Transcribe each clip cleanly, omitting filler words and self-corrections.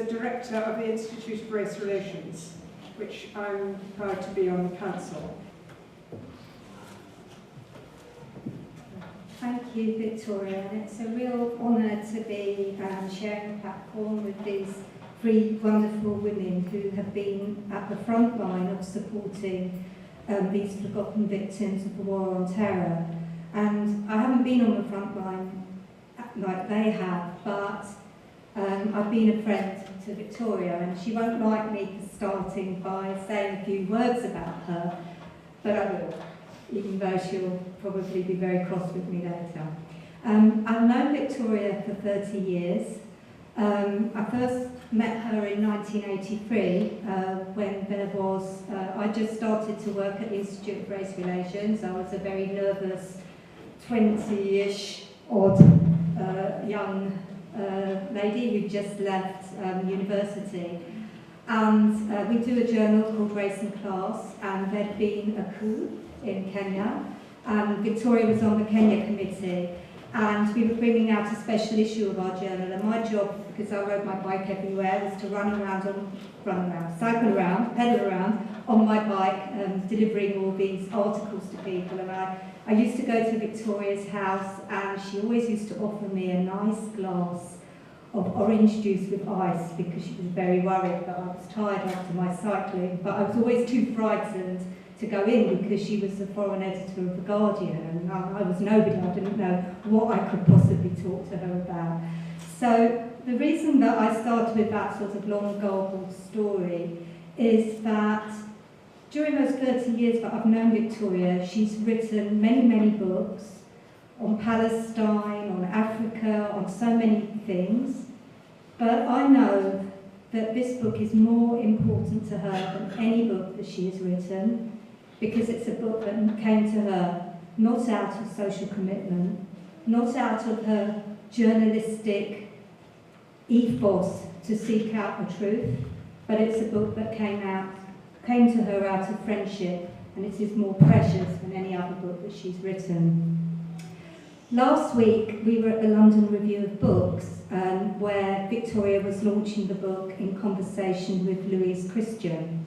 the director of the Institute of Race Relations, which I'm proud to be on the council. Thank you, Victoria, and it's a real honour to be sharing a platform with these three wonderful women who have been at the front line of supporting these forgotten victims of the War on Terror. And I haven't been on the front line like they have, but I've been a friend to Victoria, and she won't like me for starting by saying a few words about her, but I will, even though she'll probably be very cross with me later. I've known Victoria for 30 years. I first met her in 1983 when there was, I just started to work at the Institute of Race Relations. I was a very nervous 20-ish odd young lady who just left university. And we do a journal called Race and Class, and there'd been a coup in Kenya, and Victoria was on the Kenya committee, and we were bringing out a special issue of our journal, and my job, because I rode my bike everywhere, was to cycle around, pedal around on my bike, delivering all these articles to people. And I used to go to Victoria's house, and she always used to offer me a nice glass of orange juice with ice, because she was very worried that I was tired after my cycling, but I was always too frightened to go in because she was the foreign editor of The Guardian, and I was nobody. I didn't know what I could possibly talk to her about. So the reason that I started with that sort of long garbled story is that during those 30 years that I've known Victoria, she's written many, many books on Palestine, on Africa, on so many things. But I know that this book is more important to her than any book that she has written, because it's a book that came to her not out of social commitment, not out of her journalistic ethos to seek out the truth, but it's a book that came to her out of friendship, and it is more precious than any other book that she's written. Last week we were at the London Review of Books, where Victoria was launching the book in conversation with Louise Christian.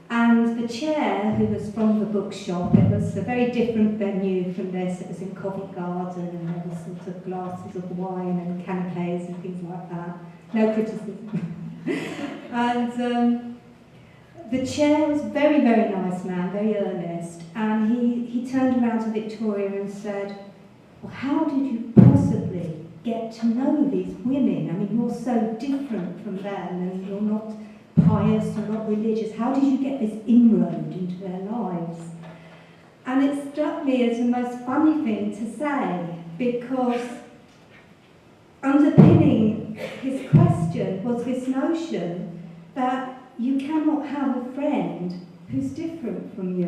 And the chair, who was from the bookshop, it was a very different venue from this. It was in Covent Garden, and there were sort of glasses of wine and canapes and things like that. No criticism. And the chair was a very, very nice man, very earnest, and he turned around to Victoria and said, "Well, how did you possibly get to know these women? I mean, you're so different from them, and you're not pious, you're not religious. How did you get this inroad into their lives?" And it struck me as the most funny thing to say, because underpinning his question was this notion that you cannot have a friend who's different from you.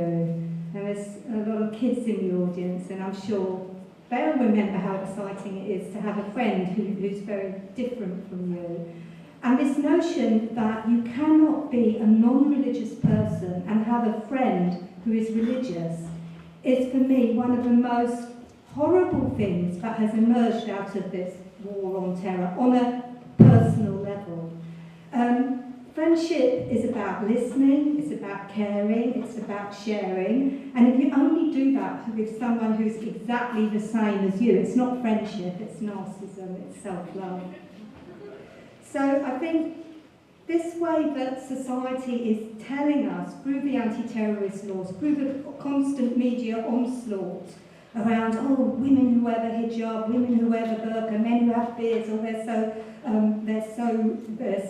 And there's a lot of kids in the audience, and I'm sure they'll remember how exciting it is to have a friend who's very different from you. And this notion that you cannot be a non-religious person and have a friend who is religious is, for me, one of the most horrible things that has emerged out of this war on terror on a personal level. Friendship is about listening, it's about caring, it's about sharing, and if you only do that with someone who's exactly the same as you, it's not friendship, it's narcissism, it's self-love. So I think this way that society is telling us, through the anti-terrorist laws, through the constant media onslaught around, oh, women who wear the hijab, women who wear the burqa, men who have beards, or they're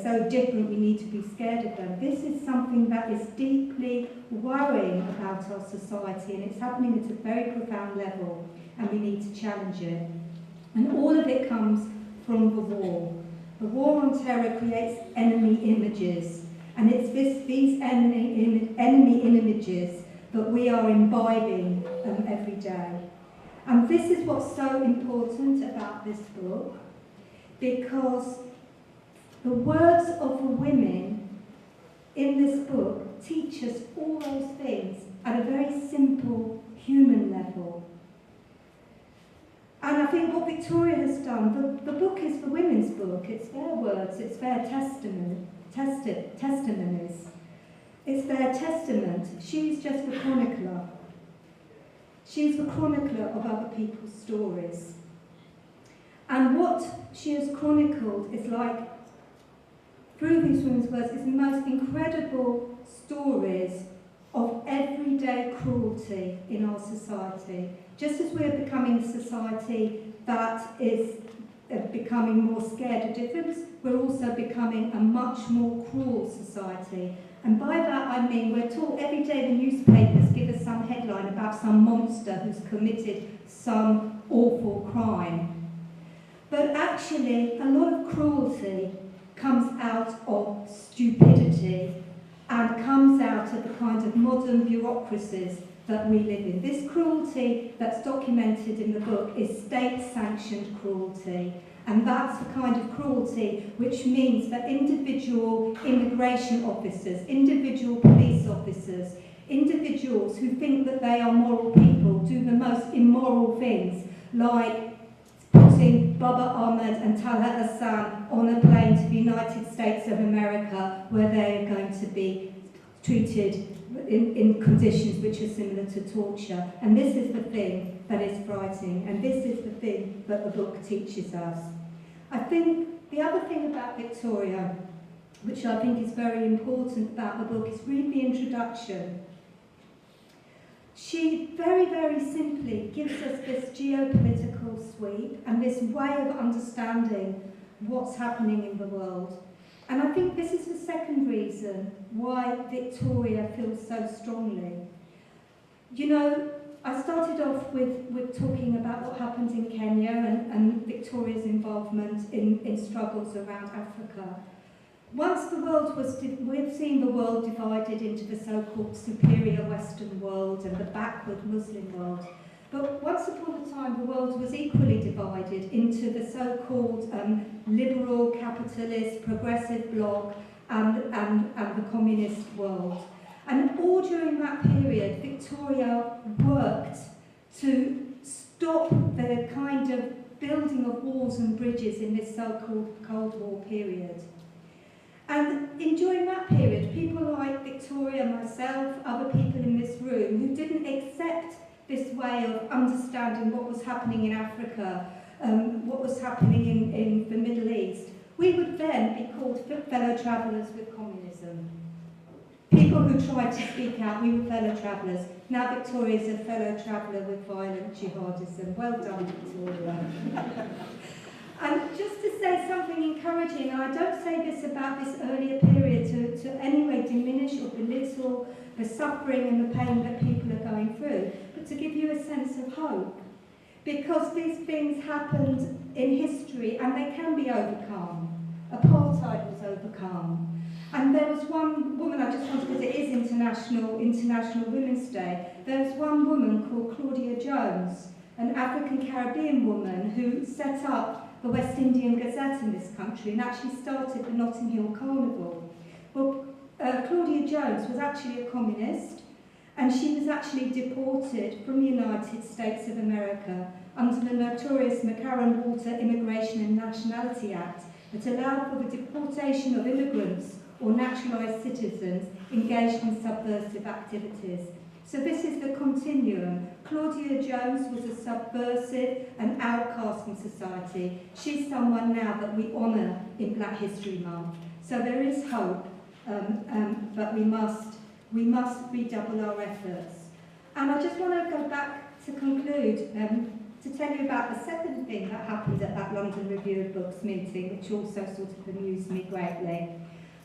so different, we need to be scared of them. This is something that is deeply worrying about our society, and it's happening at a very profound level, and we need to challenge it. And all of it comes from the war. The war on terror creates enemy images, and it's these enemy images that we are imbibing every day. And this is what's so important about this book, because the words of the women in this book teach us all those things at a very simple human level. And I think what Victoria has done, the book is the women's book. It's their words, it's their testimonies. It's their testament. She's just the chronicler. She's the chronicler of other people's stories. And what she has chronicled is like, through these women's words, is the most incredible stories of everyday cruelty in our society. Just as we're becoming a society that is becoming more scared of difference, we're also becoming a much more cruel society. And by that I mean we're taught every day the newspapers give us some headline about some monster who's committed some awful crime. But actually a lot of cruelty comes out of stupidity and comes out of the kind of modern bureaucracies that we live in. This cruelty that's documented in the book is state-sanctioned cruelty, and that's the kind of cruelty which means that individual immigration officers, individual police officers, individuals who think that they are moral people do the most immoral things, like putting Baba Ahmed and Talha Hassan on a plane to the United States of America, where they are going to be treated in conditions which are similar to torture. And this is the thing that is frightening, and this is the thing that the book teaches us. I think the other thing about Victoria, which I think is very important about the book, is read the introduction. She very, very simply gives us this geopolitical sweep and this way of understanding what's happening in the world. And I think this is the second reason why Victoria feels so strongly. You know, I started off with talking about what happened in Kenya and Victoria's involvement in struggles around Africa. Once the world was, we've seen the world divided into the so-called superior Western world and the backward Muslim world. But once upon a time, the world was equally divided into the so-called liberal, capitalist, progressive bloc and the communist world. And all during that period, Victoria worked to stop the kind of building of walls and bridges in this so-called Cold War period. And during that period, people like Victoria, myself, other people in this room who didn't accept this way of understanding what was happening in Africa, what was happening in the Middle East, we would then be called fellow travellers with communism. People who tried to speak out, we were fellow travellers. Now Victoria's a fellow traveller with violent jihadism. Well done, Victoria. And just to say something encouraging, and I don't say this about this earlier period to anyway diminish or belittle the suffering and the pain that people are going through, but to give you a sense of hope. Because these things happened in history and they can be overcome. Apartheid was overcome. And there was one woman, I just wanted, because it is International Women's Day, there was one woman called Claudia Jones, an African Caribbean woman who set up the West Indian Gazette in this country and actually started the Notting Hill Carnival. Well, Claudia Jones was actually a communist, and she was actually deported from the United States of America under the notorious McCarran-Walter Immigration and Nationality Act that allowed for the deportation of immigrants or naturalised citizens engaged in subversive activities. So this is the continuum. Claudia Jones was a subversive and outcast in society. She's someone now that we honour in Black History Month. So there is hope, but we must redouble our efforts. And I just want to go back to conclude to tell you about the second thing that happened at that London Review of Books meeting, which also sort of amused me greatly.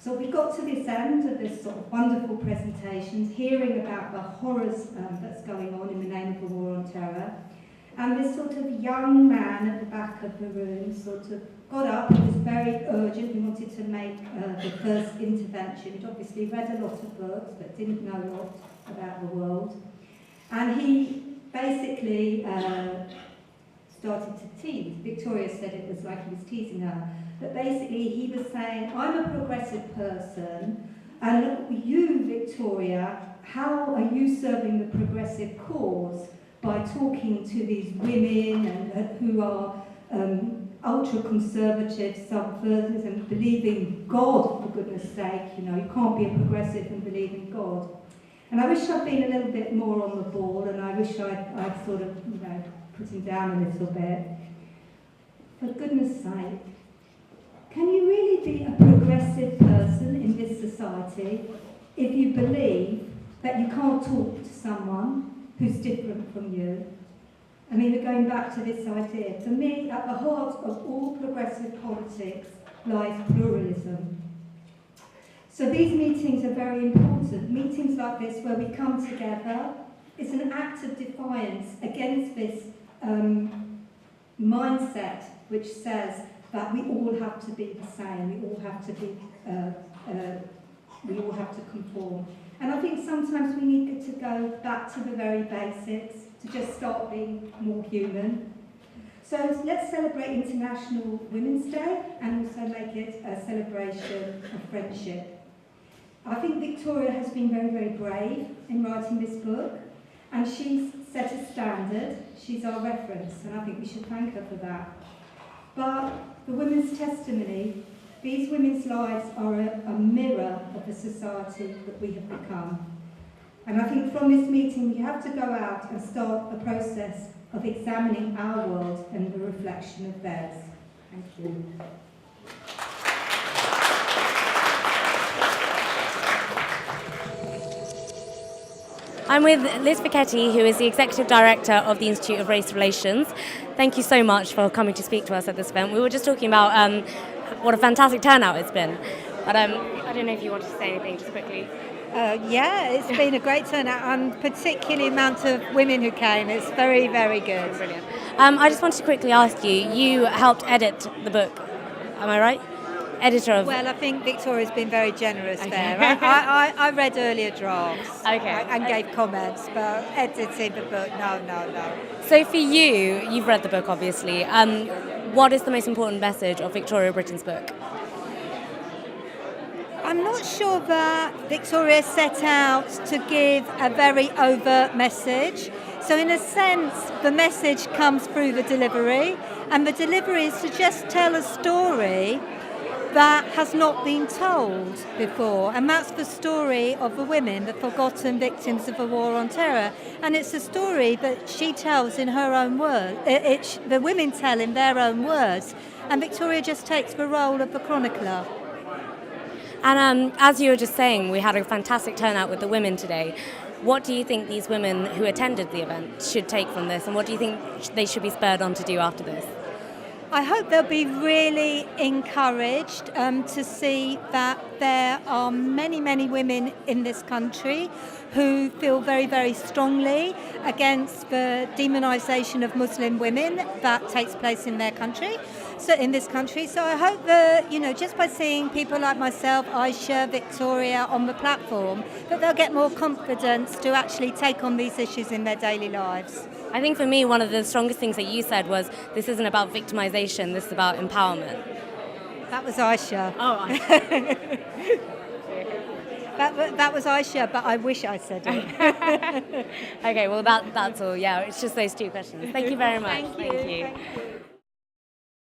So we got to this end of this sort of wonderful presentations, hearing about the horrors that's going on in the name of the War on Terror. And this sort of young man at the back of the room sort of got up, he was very urgent, he wanted to make the first intervention. He'd obviously read a lot of books, but didn't know a lot about the world. And he basically started to tease. Victoria said it was like he was teasing her. But basically he was saying, I'm a progressive person, and you, Victoria, how are you serving the progressive cause by talking to these women and who are ultra-conservative, subversive, and believe in God, for goodness sake. You know, you can't be a progressive and believe in God. And I wish I'd been a little bit more on the ball, and I wish I'd sort of, you know, put him down a little bit. For goodness sake, can you really be a progressive person in this society if you believe that you can't talk to someone who's different from you? I mean, we're going back to this idea. For me, at the heart of all progressive politics lies pluralism. So these meetings are very important. Meetings like this where we come together is an act of defiance against this mindset which says that we all have to be the same, we all have to conform. And I think sometimes we need to go back to the very basics, to just start being more human. So let's celebrate International Women's Day and also make it a celebration of friendship. I think Victoria has been very, very brave in writing this book, and she's set a standard. She's our reference, and I think we should thank her for that. But the women's testimony, these women's lives are a mirror of the society that we have become. And I think from this meeting we have to go out and start a process of examining our world and the reflection of theirs. Thank you. I'm with Liz Fekete, who is the Executive Director of the Institute of Race Relations. Thank you so much for coming to speak to us at this event. We were just talking about what a fantastic turnout it's been. But I don't know if you want to say anything just quickly. Yeah, it's been a great turnout, and particularly the amount of women who came. It's very, very good. Brilliant. I just wanted to quickly ask you, you helped edit the book, am I right? Editor of... Well, I think Victoria's been very generous there. I read earlier drafts and gave comments, but editing the book, no. So for you, you've read the book obviously, what is the most important message of Victoria Brittain's book? I'm not sure that Victoria set out to give a very overt message. So in a sense, the message comes through the delivery, and the delivery is to just tell a story that has not been told before, and that's the story of the women, the forgotten victims of the war on terror. And it's a story that she tells in her own words, the women tell in their own words, and Victoria just takes the role of the chronicler. And as you were just saying, we had a fantastic turnout with the women today. What do you think these women who attended the event should take from this, and what do you think they should be spurred on to do after this? I hope they'll be really encouraged to see that there are many, many women in this country who feel very, very strongly against the demonisation of Muslim women that takes place in their country. So in this country, so I hope that, you know, just by seeing people like myself, Aisha, Victoria on the platform, that they'll get more confidence to actually take on these issues in their daily lives. I think for me, one of the strongest things that you said was, this isn't about victimization, this is about empowerment. That was Aisha. Oh, Aisha. That was Aisha, but I wish I said it. Okay, well that's all. Yeah, it's just those two questions. Thank you very much. Thank you.